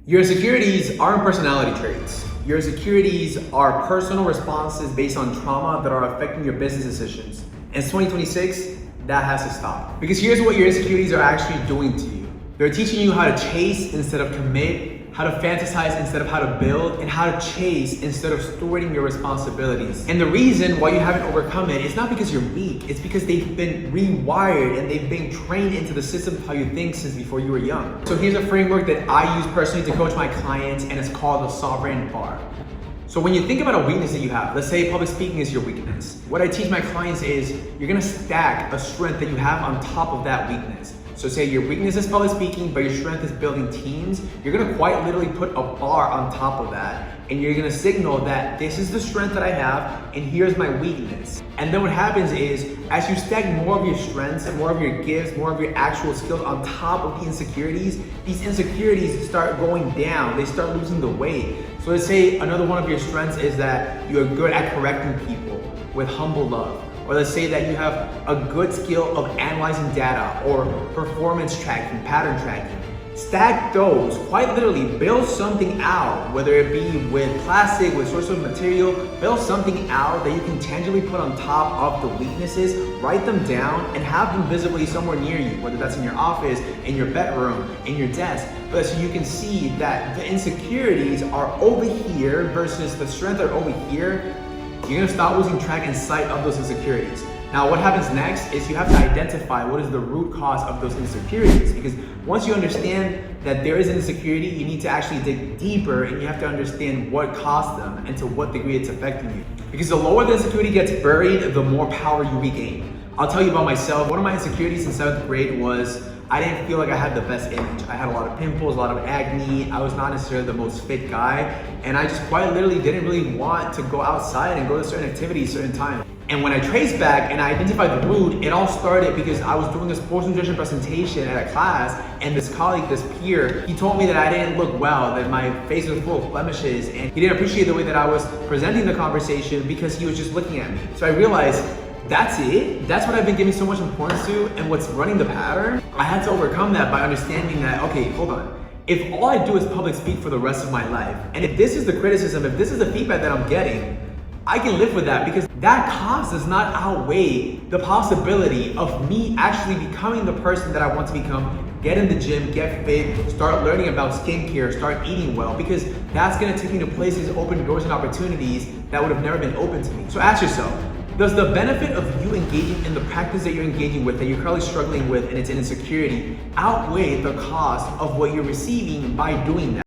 Your insecurities aren't personality traits. Your insecurities are personal responses based on trauma that are affecting your business decisions. And it's 2026, that has to stop. Because here's what your insecurities are actually doing to you. They're teaching you how to chase instead of commit, how to fantasize instead of how to build, and how to chase instead of stewarding your responsibilities. And the reason why you haven't overcome it is not because you're weak, it's because they've been rewired and they've been trained into the system of how you think since before you were young. So here's a framework that I use personally to coach my clients, and it's called the sovereign bar. So when you think about a weakness that you have, let's say public speaking is your weakness. What I teach my clients is you're gonna stack a strength that you have on top of that weakness. So say your weakness is public speaking, but your strength is building teams. You're gonna quite literally put a bar on top of that. And you're gonna signal that this is the strength that I have, and here's my weakness. And then what happens is, as you stack more of your strengths and more of your gifts, more of your actual skills on top of the insecurities, these insecurities start going down, they start losing the weight. So let's say another one of your strengths is that you're good at correcting people with humble love. Or let's say that you have a good skill of analyzing data or performance tracking, pattern tracking. Stack those, quite literally build something out, whether it be with plastic, with source of material, build something out that you can tangibly put on top of the weaknesses, write them down and have them visibly somewhere near you, whether that's in your office, in your bedroom, in your desk, but so you can see that the insecurities are over here versus the strengths are over here. You're gonna stop losing track and sight of those insecurities. Now, what happens next is you have to identify what is the root cause of those insecurities, because once you understand that there is an insecurity, you need to actually dig deeper and you have to understand what caused them and to what degree it's affecting you. Because the lower the insecurity gets buried, the more power you regain. I'll tell you about myself. One of my insecurities in 7th grade was I didn't feel like I had the best image. I had a lot of pimples, a lot of acne. I was not necessarily the most fit guy. And I just quite literally didn't really want to go outside and go to certain activities, certain times. And when I traced back and I identified the root, it all started because I was doing a sports nutrition presentation at a class, and this colleague, this peer, he told me that I didn't look well, that my face was full of blemishes, and he didn't appreciate the way that I was presenting the conversation because he was just looking at me. So I realized, that's it? That's what I've been giving so much importance to and what's running the pattern? I had to overcome that by understanding that, okay, hold on. If all I do is public speak for the rest of my life, and if this is the criticism, if this is the feedback that I'm getting, I can live with that because that cost does not outweigh the possibility of me actually becoming the person that I want to become, get in the gym, get fit, start learning about skincare, start eating well, because that's gonna take me to places, open doors and opportunities that would have never been open to me. So ask yourself, does the benefit of you engaging in the practice that you're engaging with, that you're currently struggling with, and it's an insecurity, outweigh the cost of what you're receiving by doing that?